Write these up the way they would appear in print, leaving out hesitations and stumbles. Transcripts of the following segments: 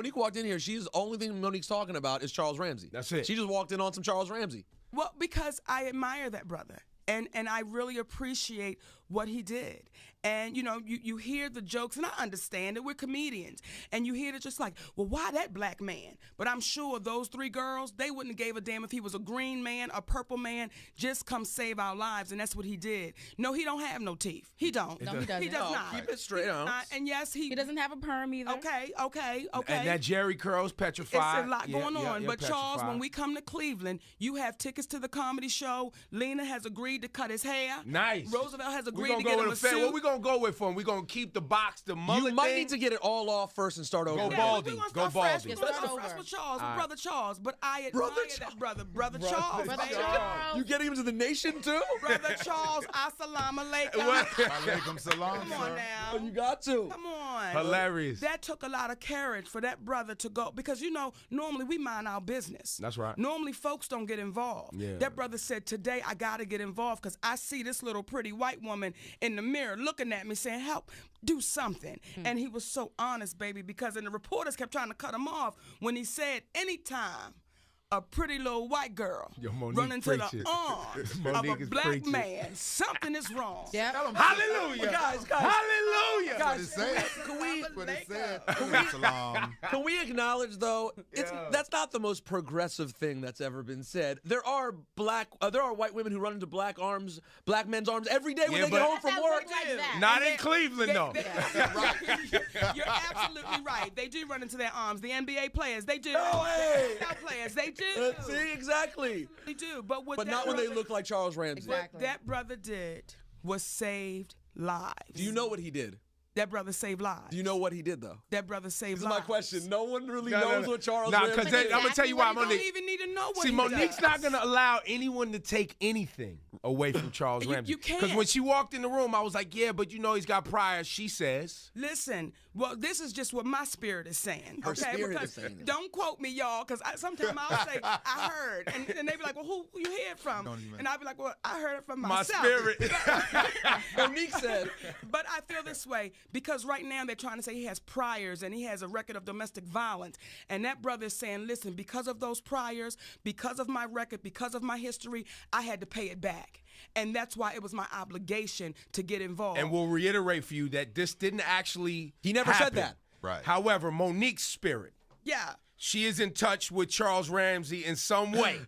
Monique walked in here, she's the only thing Monique's talking about is Charles Ramsey. That's it. She just walked in on some Charles Ramsey. Well, because I admire that brother. And I really appreciate what he did. And, you know, you hear the jokes, and I understand it. We're comedians. And you hear it just like, well, why that black man? But I'm sure those three girls, they wouldn't have gave a damn if he was a green man, a purple man, just come save our lives. And that's what he did. No, he don't have no teeth. He don't. No, he doesn't. He does not. Keep it straight on. And yes, He doesn't have a perm either. Okay. And that Jerry curl's petrified. It's a lot going on. But Charles, petrified. when we come to Cleveland, you have tickets to the comedy show. Lena has agreed to cut his hair. Nice. Roosevelt has agreed to go get him with a suit. What we gonna go with for him? We gonna keep the box, the mullet You might thing? need to get it all off first and start over. Go again. baldy. We're gonna Go start fresh. baldy. We're gonna Start start fresh over. with Charles, All right. Brother Charles. But I admire that brother. Brother Charles, baby. Charles. You getting him to the nation too? Brother Charles, assalamu alaikum. Alaikum salam, Come on sir. now. You got to. Come on. Hilarious. That took a lot of courage for that brother to go, because, you know, normally we mind our business. That's right. Normally folks don't get involved. Yeah. That brother said, today I got to get involved because I see this little pretty white woman in the mirror looking at me saying, help, do something. And he was so honest, baby, because the reporters kept trying to cut him off when he said, anytime a pretty little white girl Yo, Monique run into the preaching. arms of Monique a is black preaching. man, something is wrong. Yeah. Hallelujah. Guys. Hallelujah. That's what it said. Can But it said, salam. Can we acknowledge, though, that's not the most progressive thing that's ever been said. There are white women who run into black men's arms every day when Yeah, they get but- home from That work. look like that. Not in Cleveland, though. You're absolutely right. They do run into their arms. The NBA players, they do. No way. The NFL players, they do. See, exactly. They do. But But not when they look like Charles Ramsey. Exactly. that brother did was saved lives. Do you know what he did? That brother saved lives. Do you know what he did, though? That brother saved This is lives. my question. No one really No, knows what Charles Nah, Ramsey because did. I'm going to tell you why, You don't Monique. even need to know what See, he Monique's does. not going to allow anyone to take anything away from Charles You- Ramsey. you can't. Because when she walked in the room, I was like, yeah, but you know he's got priors, she says. Listen, well, this is just what my spirit is saying. Her Okay, spirit because is saying it. don't quote me, y'all, because sometimes I'll say I heard, and they be like, "Well, who you hear it from?" Don't even- And I'll be like, "Well, I heard it from My myself." spirit. Monique said, But I feel this way because right now they're trying to say he has priors and he has a record of domestic violence, and that brother is saying, "Listen, because of those priors, because of my record, because of my history, I had to pay it back." And that's why it was my obligation to get involved. And we'll reiterate for you that this didn't actually He never said happen. that. Right. However, Monique's spirit, yeah. she is in touch with Charles Ramsey in some way.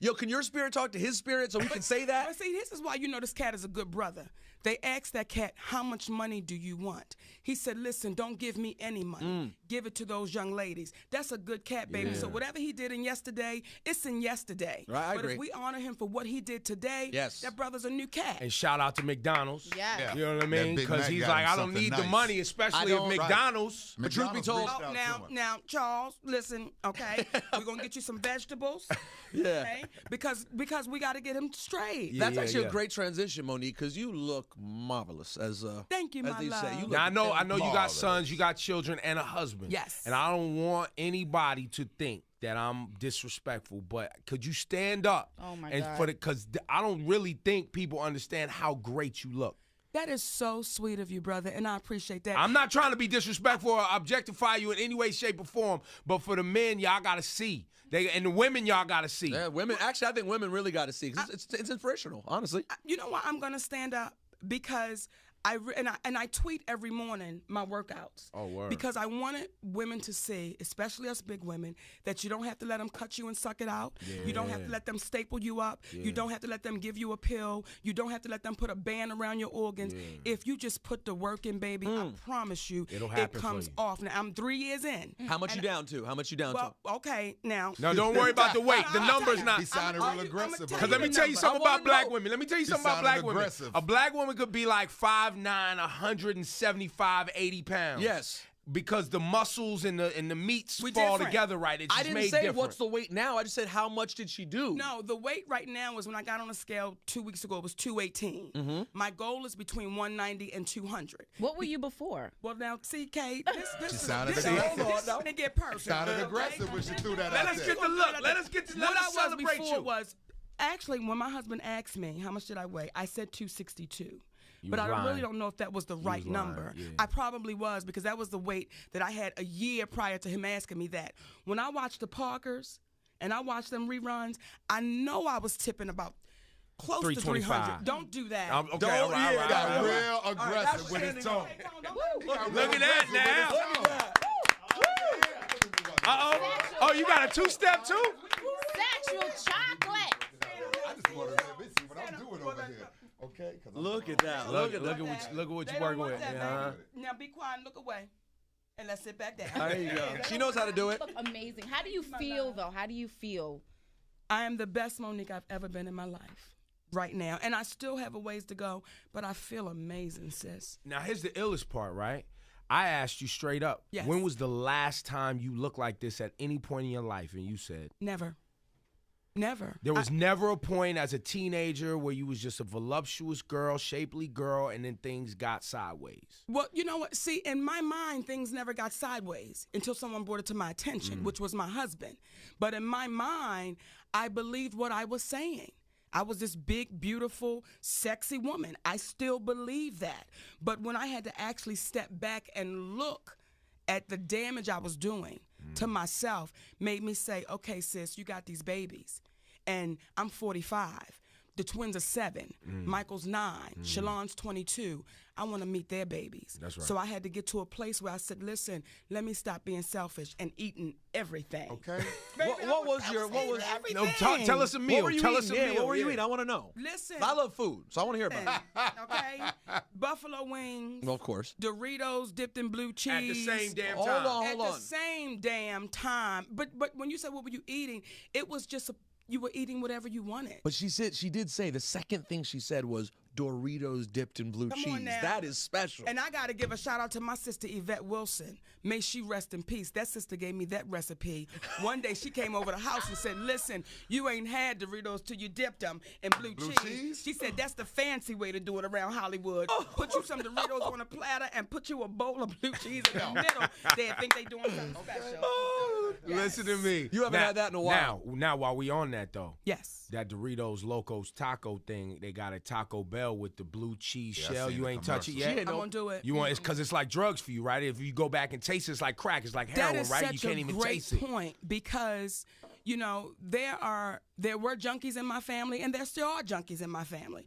yo, can your spirit talk to his spirit so we can say that? But see, this is why you know this cat is a good brother. They asked that cat, how much money do you want? He said, listen, don't give me any money. Give it to those young ladies. That's a good cat, baby. So whatever he did in yesterday, it's in yesterday. Right, I but agree. if we honor him for what he did today, Yes. that brother's a new cat. And shout out to McDonald's. Yeah. You know what I That mean? Big Because Mac he's got like, him I don't something need the nice. money, especially I don't- if McDonald's. But truth be told, reached out to him. Now, Charles, listen, okay? We're going to get you some vegetables. Yeah. Okay? Because we got to get him straight. That's actually yeah. a great transition, Monique, because you look marvelous as Thank you, as my they say. love. You look Now I know you got Marvelous. sons, you got children, and a husband. Yes. And I don't want anybody to think that I'm disrespectful, but could you stand up? Oh, my and God. Because I don't really think people understand how great you look. That is so sweet of you, brother, and I appreciate that. I'm not trying to be disrespectful or objectify you in any way, shape, or form, but for the men, y'all gotta see. And the women, y'all gotta see. Yeah, women. Actually, I think women really got to see. 'Cause it's inspirational, honestly. You know why I'm going to stand up? Because I tweet every morning my workouts. Oh, word. Because I wanted women to see, especially us big women, that you don't have to let them cut you and suck it out. You don't have to let them staple you up. You don't have to let them give you a pill. You don't have to let them put a band around your organs. If you just put the work in, baby, I promise you, It'll it happen for comes you. off. Now, I'm 3 years in. How much you down to? How much you down to? Well, okay, now. No, don't worry about the weight. The I'll tell number's you. not. He sounded I'ma real tell you- aggressive. Because let me tell you number. something I wanna about black know. women. Let me tell you He something about black sounded women. aggressive. A black woman could be like 5'9", 175, 80 pounds. Yes. Because the muscles and the meats We fall different. together right. It's I just didn't made say different. what's the weight now. I just said how much did she do? No, the weight right now is when I got on a scale 2 weeks ago, it was 218. Mm-hmm. My goal is between 190 and 200. What were you before? Well, now, see, Kate, this She is sounded this aggressive. is when it get personal. Sounded okay? aggressive when she threw that Let out us there. get the look. Let us What I was celebrate before you. was, actually, when my husband asked me, how much did I weigh? I said 262. but I lying. really don't know if that was the right lying, number. yeah. I probably was, because that was the weight that I had a year prior to him asking me that. When I watched the Parkers and I watched them reruns, I know I was tipping about close to 300. Don't do that. Okay, Don't- all right, yeah, all right, Got all right. real aggressive that's with his tone. Look at that now. Look at that. Oh, you got a two-step too? Sexual chocolate. I just want to see what I'm doing over here. Okay? 'Cause I'm- Look at that. Look at that. Look at what They you're don't working want with. that, Uh-huh. baby. Now be quiet and look away. And let's sit back down. There you go. She knows how to do it. Look amazing. How do you feel though? How do you feel? I am the best Monique I've ever been in my life right now. And I still have a ways to go, but I feel amazing, sis. Now, here's the illest part, right? I asked you straight up, Yes. when was the last time you looked like this at any point in your life? And you said, Never. Never. there was never a point as a teenager where you was just a voluptuous girl, shapely girl, and then things got sideways. Well, you know what? See, in my mind, things never got sideways until someone brought it to my attention, which was my husband. But in my mind, I believed what I was saying. I was this big, beautiful, sexy woman. I still believe that. But when I had to actually step back and look at the damage I was doing to myself, made me say, okay, sis, you got these babies. And I'm 45. The twins are 7. Michael's 9. Shalon's 22. I want to meet their babies. That's right. So I had to get to a place where I said, listen, let me stop being selfish and eating everything. Okay? Baby, What was your everything. No, tell us a meal. What were you Tell eating? us a Yeah, meal. what were you Yeah. eating? I want to know. Listen. I love food, so I want to hear about it. Okay? Buffalo wings. Well, of course. Doritos dipped in blue cheese. At the same damn Hold time. on. At the same damn time. But when you said what were you eating, it was just you were eating whatever you wanted. But she did say the second thing she said was Doritos dipped in blue Come on cheese. now. That is special. And I got to give a shout out to my sister Yvette Wilson. May she rest in peace. That sister gave me that recipe. One day she came over the house and said, listen, you ain't had Doritos till you dipped them in blue cheese. She said that's the fancy way to do it around Hollywood. Put you some Doritos on a platter and put you a bowl of blue cheese in the middle. They think they doing something special. Listen to me. You haven't had that in a while. Now, while we on that, though, Yes. that Doritos Locos Taco thing, they got at Taco Bell with the blue cheese Yeah, I shell. seen You the ain't touch it commercials. yet? I'm going to do it. You want it's because it's like drugs for you, right? If you go back and taste it, it's like crack. It's like heroin, That is right? such You can't a even great taste it. point, because you know there were junkies in my family, and there still are junkies in my family.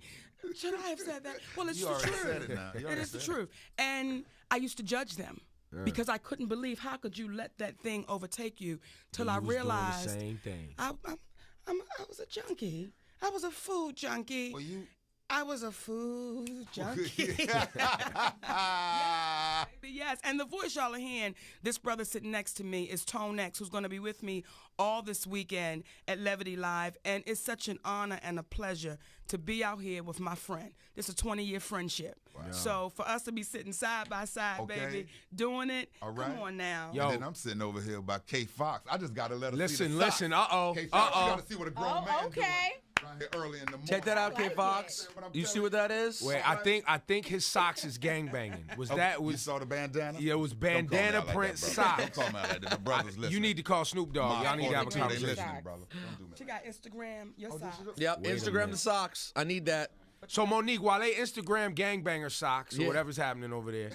Should I have said that? Well, it's You the already truth. said it now. You It already is the said it. truth, and I used to judge them because I couldn't believe how could you let that thing overtake you till I You was doing the realized same thing. I was a junkie. I was a food junkie. Well, you. I was a food junkie. Yeah. Yes, and the voice y'all are hearing, this brother sitting next to me is Tone X, who's going to be with me all this weekend at Levity Live, and it's such an honor and a pleasure to be out here with my friend. This is a 20-year friendship. Wow. So for us to be sitting side by side, Okay. baby, doing it, All right. come on now. Yo. And then I'm sitting over here by K Fox. I just got to let her see Listen, the socks. listen. Uh-oh. K Fox, you Uh-oh. got to see what a grown man okay. doing right here early in the morning. Check that out, K like Fox. it. But I'm You see telling what that is? Wait, I think his socks is gangbanging. Was that You was saw the bandana? yeah, it was Don't call me bandana out like print that, brother. socks. Don't call me out like that. The brothers listening. You need to call Snoop Dogg. Y'all need to have a They conversation. listening, brother. Don't do me She like got Instagram, your side. Yep, Wait a Instagram minute. the socks. I need that. So Monique, while they Instagram gangbanger socks or Yeah. whatever's happening over there,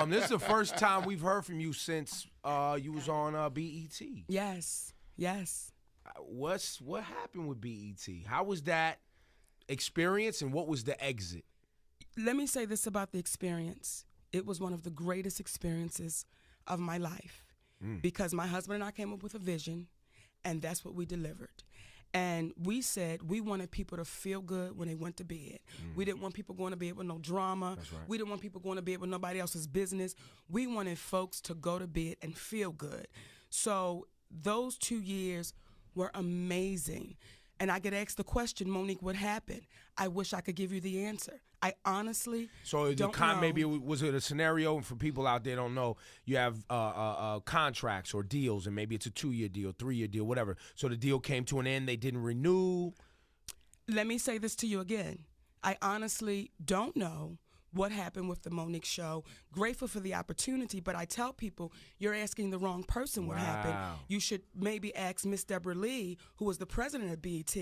this is the first time we've heard from you since you was on BET. Yes, yes. What happened with BET? How was that experience, and what was the exit? Let me say this about the experience. It was one of the greatest experiences of my life because my husband and I came up with a vision, and that's what we delivered. And we said we wanted people to feel good when they went to bed. We didn't want people going to bed with no drama. That's right. We didn't want people going to bed with nobody else's business. We wanted folks to go to bed and feel good. So those 2 years were amazing. And I get asked the question, Monique, what happened? I wish I could give you the answer. I honestly don't know. Maybe was it a scenario, and for people out there don't know, you have contracts or deals, and maybe it's a 2-year deal, 3-year deal, whatever. So the deal came to an end, they didn't renew. Let me say this to you again. I honestly don't know what happened with the Monique show. Grateful for the opportunity, but I tell people, you're asking the wrong person what happened. You should maybe ask Miss Deborah Lee, who was the president of BET,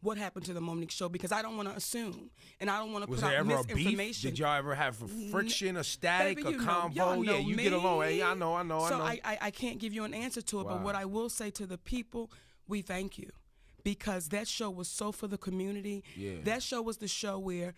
what happened to the Monique show, because I don't want to assume, and I don't want to put out misinformation. Beef? Did y'all ever have friction, a static, Baby, a convo? Yeah, you get along. Hey, I know. So I can't give you an answer to it, but what I will say to the people, we thank you, because that show was so for the community. Yeah. That show was the show where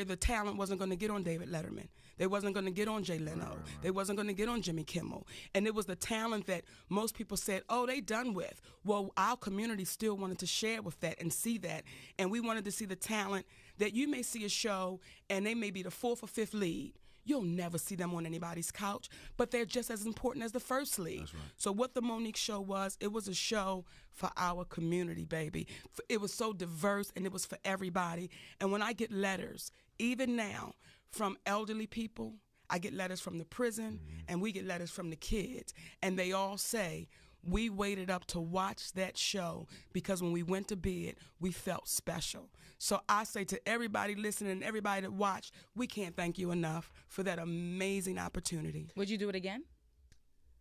the talent wasn't going to get on David Letterman. They wasn't going to get on Jay Leno. They wasn't going to get on Jimmy Kimmel. And it was the talent that most people said, oh, they done with. Well, our community still wanted to share with that and see that. And we wanted to see the talent that you may see a show and they may be the 4th or 5th lead. You'll never see them on anybody's couch, but they're just as important as the first lead. That's right. So what the Monique show was, it was a show for our community, baby. It was so diverse, and it was for everybody. And when I get letters, even now, from elderly people, I get letters from the prison, and we get letters from the kids, and they all say, we waited up to watch that show because when we went to bed, we felt special. So I say to everybody listening and everybody that watched, we can't thank you enough for that amazing opportunity. Would you do it again?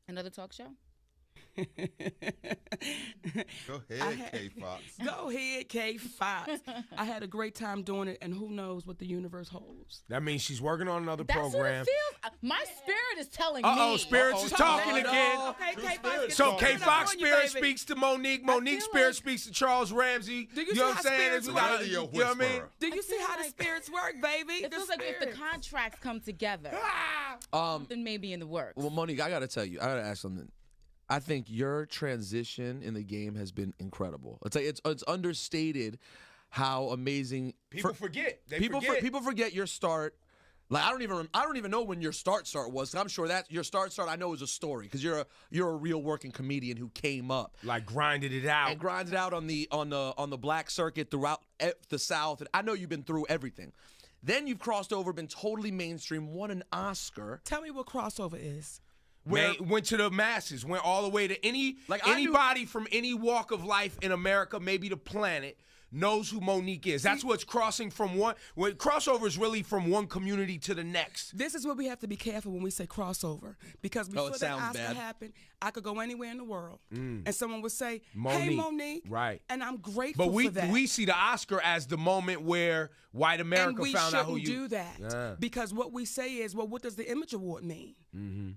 Another talk show? Go ahead, K-Fox. Go ahead, K-Fox. I had a great time doing it, and who knows what the universe holds. That means she's working on another That's program. what it feels. My spirit is telling me. Uh-oh, Spirits is talking again. Okay, K-Fox. So K-Fox Spirit speaks to Monique. Monique Spirit like- speaks to Charles Ramsey. Do you know see what how I'm saying? spirits We work? gotta- Radio you know what I mean? whisperer. Do you see how the spirits work, baby? It feels like if the contracts come together, then maybe in the works. Well, Monique, I got to tell you, I got to ask something. I think your transition in the game has been incredible. It's like it's understated how amazing People forget. They people forget. people forget your start. Like I don't even know when your start was. 'Cause I'm sure that your start I know is a story because you're a real working comedian who came up Like grinded it out. and grinded out on the black circuit throughout the South. And I know you've been through everything. Then you've crossed over, been totally mainstream, won an Oscar. Tell me what crossover is. Went to the masses, went all the way to anybody from any walk of life in America, maybe the planet, knows who Monique is. That's what's crossing from crossover is really from one community to the next. This is where we have to be careful when we say crossover, because before that sounds Oscar bad. happened, I could go anywhere in the world, and someone would say, "Hey, Monique." Monique," Right. And I'm grateful But for that. we see the Oscar as the moment where white America and we found out who shouldn't you. do that Yeah. because what we say is, well, what does the Image Award mean?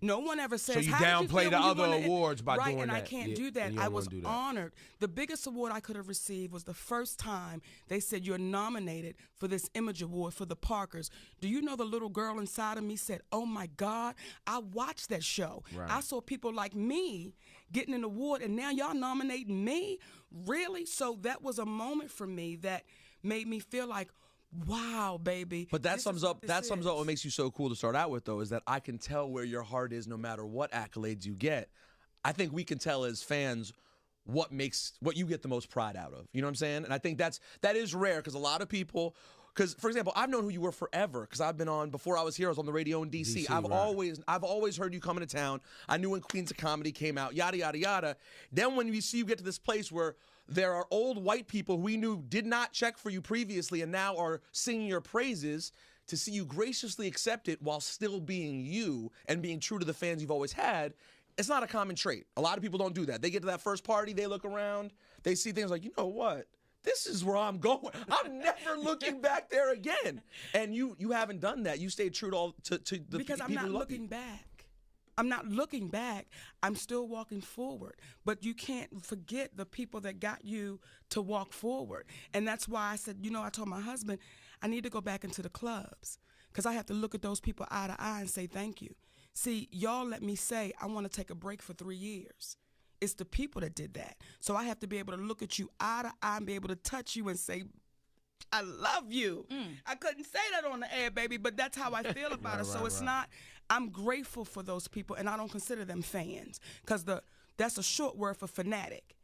No one ever says. So you "How did downplay feel the when you other won the-" awards by right, doing and I that. can't Yeah, do that. and you I don't was wanna do that. honored. The biggest award I could have received was the first time they said you're nominated for this Image Award for the Parkers. Do you know the little girl inside of me said, "Oh my God, I watched that show. Right. I saw people like me getting an award, and now y'all nominating me? Really?" So that was a moment for me that made me feel like, wow, baby. But that this sums is up what this is. what makes you so cool to start out with, though, is that I can tell where your heart is no matter what accolades you get. I think we can tell as fans what you get the most pride out of. You know what I'm saying? And I think that is rare because a lot of people. Because, for example, I've known who you were forever because I've been on, before I was here, I was on the radio in D.C. I've always heard you coming to town. I knew when Queens of Comedy came out, yada, yada, yada. Then when you see you get to this place where there are old white people who we knew did not check for you previously and now are singing your praises, to see you graciously accept it while still being you and being true to the fans you've always had, it's not a common trait. A lot of people don't do that. They get to that first party, they look around, they see things like, you know what? This is where I'm going. I'm never looking back there again. And you haven't done that. You stayed true to the because I'm people not who love you. looking back. I'm not looking back. I'm still walking forward. But you can't forget the people that got you to walk forward. And that's why I said, I told my husband, I need to go back into the clubs because I have to look at those people eye to eye and say thank you. See, y'all let me say I want to take a break for 3 years. It's the people that did that. So I have to be able to look at you eye to eye and be able to touch you and say, I love you. I couldn't say that on the air, baby, but that's how I feel about it. So it's not, I'm grateful for those people, and I don't consider them fans because that's a short word for fanatic.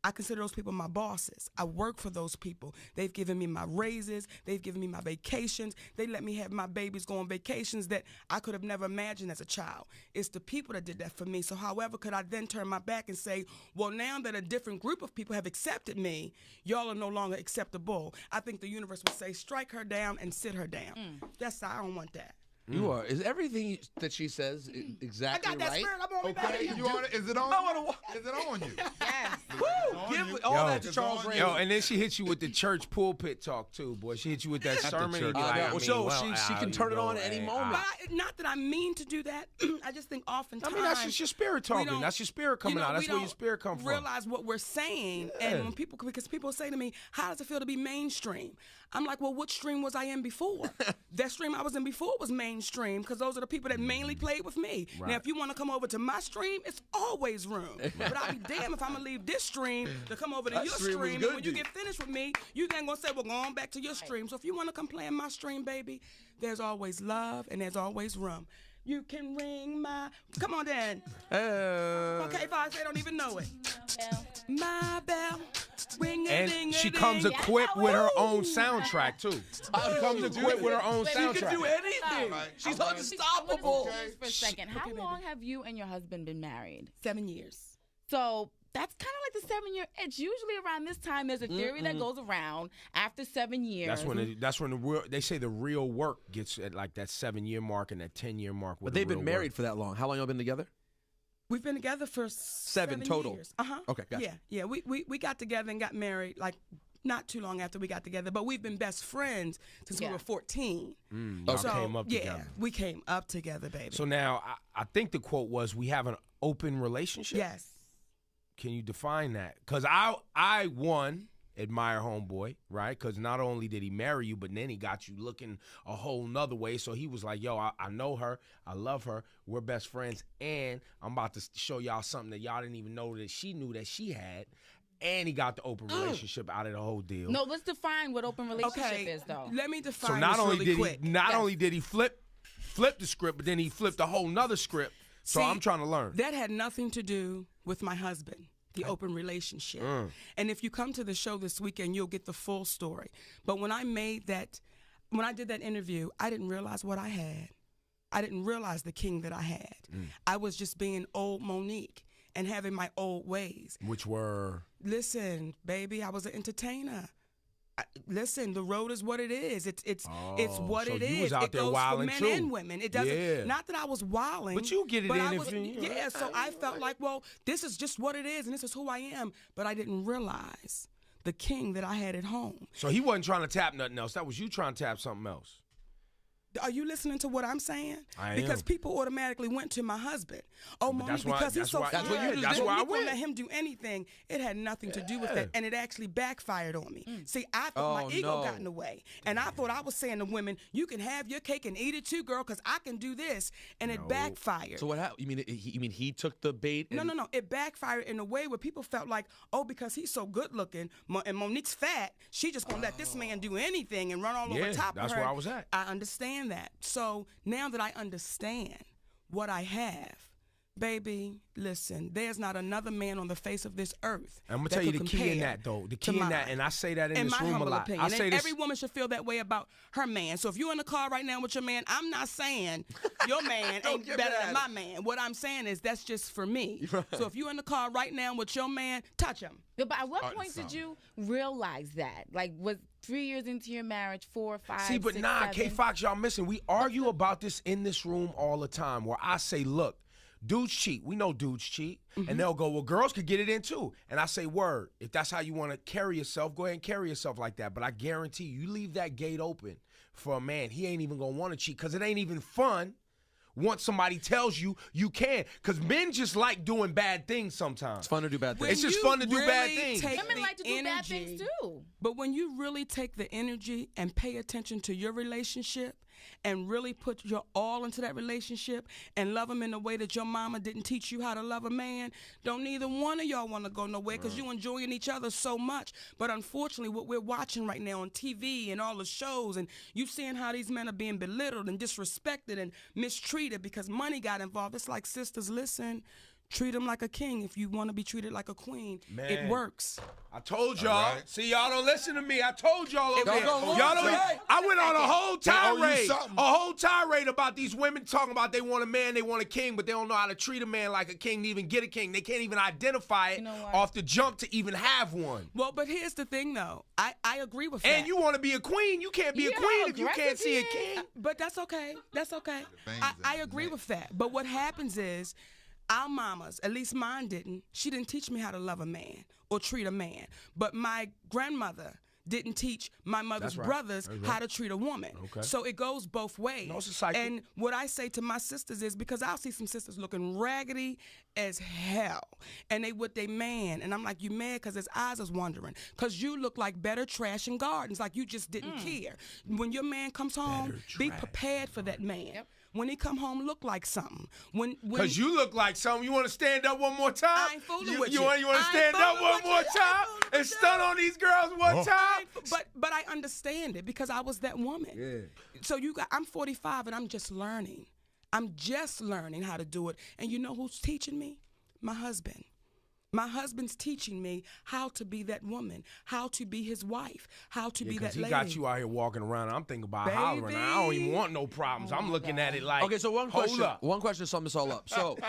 I consider those people my bosses. I work for those people. They've given me my raises. They've given me my vacations. They let me have my babies go on vacations that I could have never imagined as a child. It's the people that did that for me. So however could I then turn my back and say, well, now that a different group of people have accepted me, y'all are no longer acceptable. I think the universe would say, strike her down and sit her down. I don't want that. You are. Is everything that she says exactly right? I got that spirit. I'm on me. Okay, you on it? Is it on you? Is it on you? Yes. Woo! Give all that to Charles Ray. Yo, and then she hits you with the church pulpit talk too, boy. She hits you with that sermon. She can turn it on at any moment. Not that I mean to do that. I just think oftentimes. I mean, that's just your spirit talking. That's your spirit coming out. That's where your spirit comes from. Realize what we're saying, and when because people say to me, "How does it feel to be mainstream?" I'm like, well, what stream was I in before? That stream I was in before was mainstream because those are the people that mainly played with me. Right. Now, if you want to come over to my stream, it's always room. But I'll be damned if I'm going to leave this stream to come over to your stream. And when you get finished with me, you then going to say, well, go on back to your stream. So if you want to come play in my stream, baby, there's always love and there's always room. You can ring my... Come on, Dan. Okay, fine. They don't even know it. My bell. Ring and she comes equipped with her own soundtrack, too. She comes equipped with her own soundtrack. She can do anything. Right. She's unstoppable. For a second. How long have you and your husband been married? 7 years. So... that's kind of like the 7-year itch. Usually around this time, there's a theory that goes around after 7 years. That's when the real, they say the real work gets at like that 7-year mark and that 10-year mark. But they've been married for that long. How long y'all been together? We've been together for 7 total. years. Okay, gotcha. Yeah. We got together and got married like not too long after we got together, but we've been best friends since we were 14. Y'all came up together. Yeah, we came up together, baby. So now I think the quote was, "We have an open relationship." Yes. Can you define that? Because I admire homeboy, right? Because not only did he marry you, but then he got you looking a whole nother way. So he was like, yo, I know her. I love her. We're best friends. And I'm about to show y'all something that y'all didn't even know that she knew that she had. And he got the open relationship out of the whole deal. No, let's define what open relationship is, though. Let me define so not this only really did quick. He, not only did he flip the script, but then he flipped a whole nother script. So I'm trying to learn. That had nothing to do with my husband, the open relationship. And if you come to the show this weekend, you'll get the full story. But when I did that interview, I didn't realize what I had. I didn't realize the king that I had. I was just being old Monique and having my old ways. Which were? Listen, baby, I was an entertainer. Listen, the road is what it is. It's what so it you is. Was out it there goes wilding for men too. And women. It doesn't. Not that I was wilding. But you get it in. Yeah. So I felt like, well, this is just what it is, and this is who I am. But I didn't realize the king that I had at home. So he wasn't trying to tap nothing else. That was you trying to tap something else. Are you listening to what I'm saying? I am. Because people automatically went to my husband. Oh, Monique, because he's so fine. That's what you just. That's why I went. Let him do anything. It had nothing to do with that, and it actually backfired on me. See, I thought my ego got in the way, and I thought I was saying to women, "You can have your cake and eat it too, girl, because I can do this," and it backfired. So what happened? You mean he took the bait? No. It backfired in a way where people felt like, oh, because he's so good looking and Monique's fat, she just gonna let this man do anything and run all over top of her. That's where I was at. I understand that. So now that I understand what I have, baby, listen, there's not another man on the face of this earth. I'm going to tell you the key in that, though. The key in that, and I say that in this room a lot. I say every woman should feel that way about her man. So if you're in the car right now with your man, I'm not saying your man ain't better than my man. What I'm saying is that's just for me. Right. So if you're in the car right now with your man, touch him. But at what point did you realize that? Like, was 3 years into your marriage, 4, 5, See, but 6, nah, 7? K-Fox, y'all missing. We argue about this in this room all the time where I say, look, dudes cheat. We know dudes cheat. And they'll go, well, girls could get it in too. And I say, word, if that's how you want to carry yourself, go ahead and carry yourself like that. But I guarantee you leave that gate open for a man, he ain't even going to want to cheat because it ain't even fun once somebody tells you you can. Because men just like doing bad things sometimes. It's fun to do bad things. It's just fun to do bad things. Women like to do bad things too. But when you really take the energy and pay attention to your relationship and really put your all into that relationship and love him in a way that your mama didn't teach you how to love a man, don't neither one of y'all want to go nowhere because you enjoying each other so much. But unfortunately, what we're watching right now on TV and all the shows, and you seeing how these men are being belittled and disrespected and mistreated because money got involved. It's like, sisters, listen, Treat him like a king if you want to be treated like a queen. Man. It works. I told y'all. Right. See, y'all don't listen to me. I told y'all over there. go look. Y'all don't. Hey. I went on a whole tirade, something. a whole tirade about these women talking about they want a man, they want a king, but they don't know how to treat a man like a king to even get a king. They can't even identify it off the jump to even have one. Well, but here's the thing, though. I agree with that. And you want to be a queen. You can't be a queen if you can't see a king. But that's okay. That's okay. I agree with that. But what happens is, our mamas, at least mine didn't, she didn't teach me how to love a man or treat a man. But my grandmother didn't teach my mother's brothers how to treat a woman. Okay. So it goes both ways. No, it's a cycle. And what I say to my sisters is, because I'll see some sisters looking raggedy as hell, and they with their man, and I'm like, you mad because his eyes is wandering, because you look like better trash in gardens, like you just didn't care. When your man comes home, be prepared for that man. Yep. When he come home, look like something. Because you look like something. You want to stand up one more time? I ain't fooling with you. You want to stand up one more time and stun on these girls one time? But I understand it because I was that woman. Yeah. So I'm 45 and I'm just learning. I'm just learning how to do it. And you know who's teaching me? My husband. My husband's teaching me how to be that woman, how to be his wife, how to be that lady. He got you out here walking around. I'm thinking about hollering. I don't even want no problems. I'm looking at it like, okay, so one question to sum this all up. So,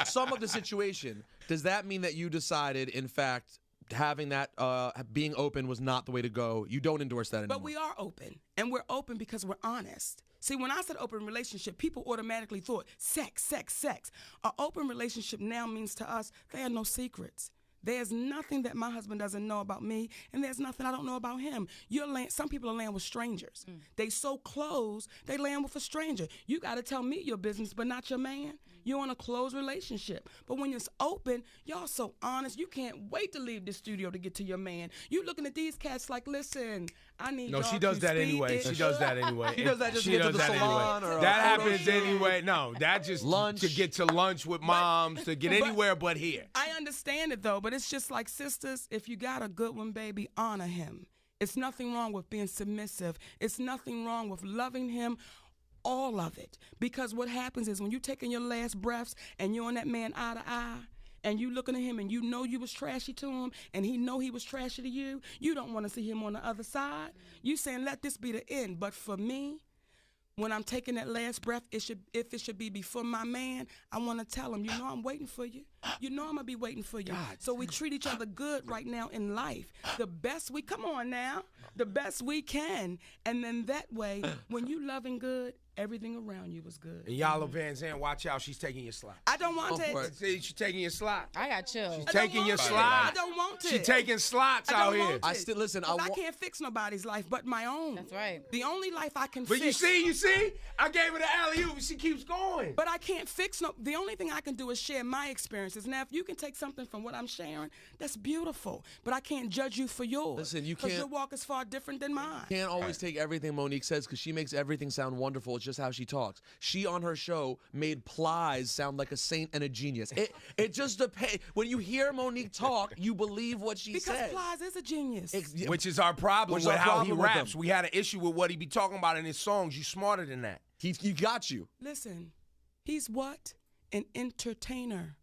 sum up the situation. Does that mean that you decided, in fact, having that being open was not the way to go? You don't endorse that anymore? But we are open, and we're open because we're honest. See, when I said open relationship, people automatically thought sex, sex, sex. An open relationship now means to us there are no secrets. There's nothing that my husband doesn't know about me, and there's nothing I don't know about him. Some people are laying with strangers. They so close, they laying with a stranger. You got to tell me your business, but not your man. You're in a closed relationship. But when it's open, y'all so honest. You can't wait to leave the studio to get to your man. You looking at these cats like, listen, I need y'all she does to that speak anyway. it. She does that anyway. She does that just to get to the salon anyway. or that happens anyway. No, that just lunch. To get to lunch with moms, to get anywhere but here. I understand it though, but it's just like, sisters, if you got a good one, baby, honor him. It's nothing wrong with being submissive. It's nothing wrong with loving him. All of it. Because what happens is when you're taking your last breaths and you're on that man eye to eye and you looking at him and you know you was trashy to him and he know he was trashy to you, you don't want to see him on the other side. You saying, let this be the end. But for me, when I'm taking that last breath, if it should be before my man, I want to tell him, you know I'm waiting for you. You know I'm going to be waiting for you. So we treat each other good right now in life. The best come on now, the best we can. And then that way, when you loving good, everything around you was good. And Yala Van Zandt, watch out, she's taking your slot. I don't want it. See, she's taking your slot. I got chills. She's taking your slot. I don't want it. She's taking slots out here. I still listen. I can't fix nobody's life but my own. That's right. The only life I can But fix. you see, I gave her the alley-oop. She keeps going. But I can't fix the only thing I can do is share my experiences. Now, if you can take something from what I'm sharing, that's beautiful. But I can't judge you for yours. Listen, you can't. Because your walk is far different than mine. You can't always take everything Monique says because she makes everything sound wonderful. It's just how she talks. She on her show made Plies sound like a saint and a genius. It just depends. When you hear Monique talk, you believe what she says. Because Plies is a genius. Which is our problem with how he raps. We had an issue with what he be talking about in his songs. You smarter than that. He got you. Listen, he's what? An entertainer.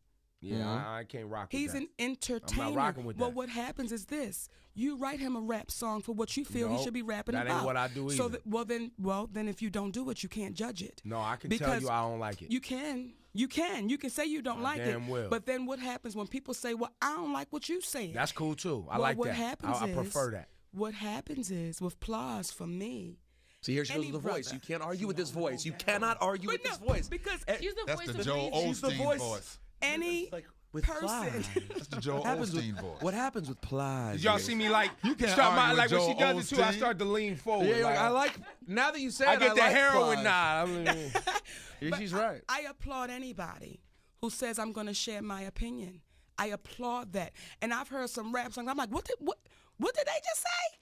Yeah, I can't rock with that. He's an entertainer. I'm not rocking with that. Well, what happens is this. You write him a rap song for what you feel he should be rapping about. That ain't what I do either. So then if you don't do it, you can't judge it. No, I can tell you I don't like it. You can. You can say you don't like it. Well. But then what happens when people say, well, I don't like what you saying? That's cool too. I like what that. Happens I prefer that. What happens is with Plies for me. See, here she goes with the voice. You can't argue with this voice. You cannot argue with this voice. Because that's the Joel Osteen voice. Any with person. That's the Joel Osteen voice. What happens with Plies? Did y'all see me like you can't start my, argue like with when she Joel does it too? I Osteen. start to lean forward. Yeah, I like. Now that you say it, I get the like heroin Plies. nod. I mean, She's right. I applaud anybody who says I'm going to share my opinion. I applaud that. And I've heard some rap songs. I'm like, what did they just say?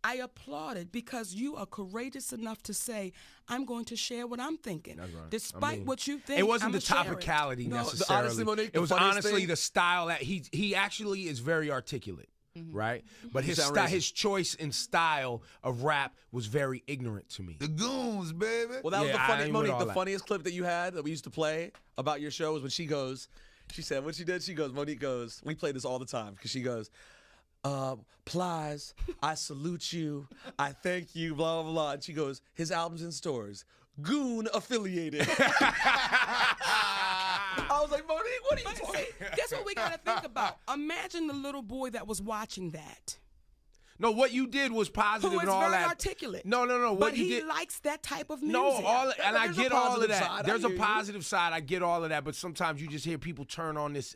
I applaud it because you are courageous enough to say, I'm going to share what I'm thinking. That's right. Despite what you think. it wasn't the I'ma share topicality it. necessarily. honestly, Monique, it was the funniest honestly thing- the style that he actually is very articulate. Right? But his choice and style of rap was very ignorant to me. The Goons, baby. Well, that was Yeah, the I funny ain't with Monique. all The that. funniest clip that you had that we used to play about your show was when she goes, She said what she did. She goes, Monique goes, we play this all the time because she goes, Plies, I salute you. I thank you, blah, blah, blah. And she goes, his album's in stores. Goon affiliated. I was like, Monique, what are you talking? That's what we got to think about. Imagine the little boy that was watching that. No, what you did was positive Who is and all very that. articulate. No. What but you he did, likes that type of music. No, and I get all of that. Side. There's a positive side. I get all of that, but sometimes you just hear people turn on this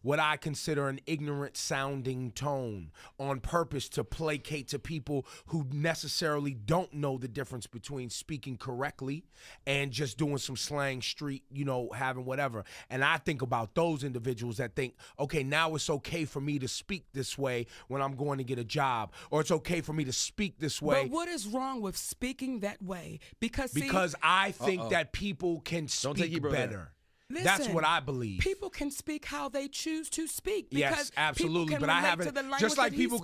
what I consider an ignorant sounding tone on purpose to placate to people who necessarily don't know the difference between speaking correctly and just doing some slang street, having whatever. And I think about those individuals that think, okay, now it's okay for me to speak this way when I'm going to get a job, or it's okay for me to speak this way. But what is wrong with speaking that way? Because I think that people can speak better. Listen, that's what I believe. People can speak how they choose to speak. Yes, absolutely. But I haven't. Just like people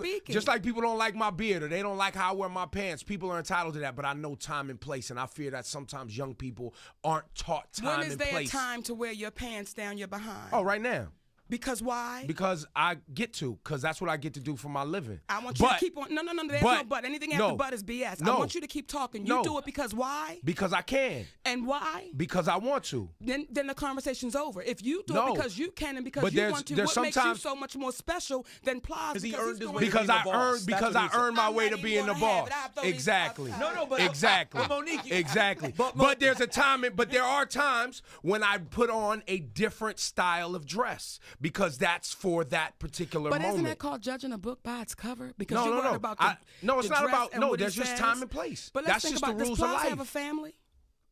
don't like my beard or they don't like how I wear my pants. People are entitled to that. But I know time and place, and I fear that sometimes young people aren't taught time and place. When is there a time to wear your pants down your behind? Oh, right now. Because why? Because I get to. Because that's what I get to do for my living. I want you to keep on. No, there's no but. Anything after but is BS. I want you to keep talking. You do it because why? Because I can. And why? Because I want to. Then the conversation's over. If you do it because you can and because you want to, what makes you so much more special than Plies? Because he earned his way because I earned my way to being the boss. Exactly. Exactly. Monique, exactly. But there's a time. But there are times when I put on a different style of dress. Because that's for that particular moment. But isn't that called judging a book by its cover? Because no, you're worried about it's not about. No, there's just time and place. But that's let's just think about, the rules does of Plies life. have a family?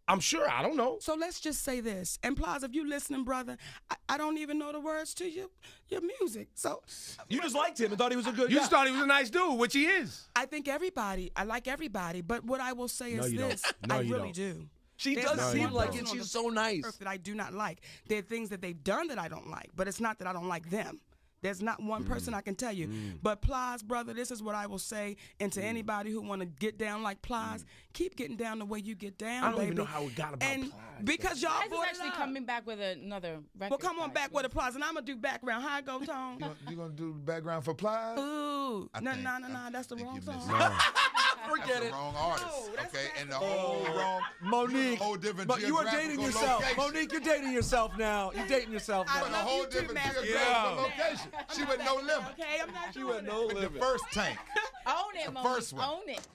I'm sure. I don't know. So let's just say this. And Plies, if you listening, brother, I don't even know the words to your music. So you just liked him and thought he was a good guy. You just thought he was a nice dude, which he is. I think I like everybody. But what I will say is this. I really do. She does seem like it. She's so nice. That I do not like. There are things that they've done that I don't like, but it's not that I don't like them. There's not one person I can tell you. But Plies, brother, this is what I will say. And to anybody who want to get down like Plies, keep getting down the way you get down, I don't even know how we got about Plies. Because y'all Plies is actually coming back with another record. Well, come on back with a Plies, and I'm going to do background. How I go, Tone? You going to do background for Plies? Ooh. No. That's the wrong song. Forget it. The wrong artist. Okay, and the whole wrong. Monique, whole different but you are dating yourself. Location. Monique, you're dating yourself now. You're dating yourself now. But a whole different geographical location. She went no limit. Okay, I'm not She went no limit. The first tank. Own it, Monique. First one. Own it.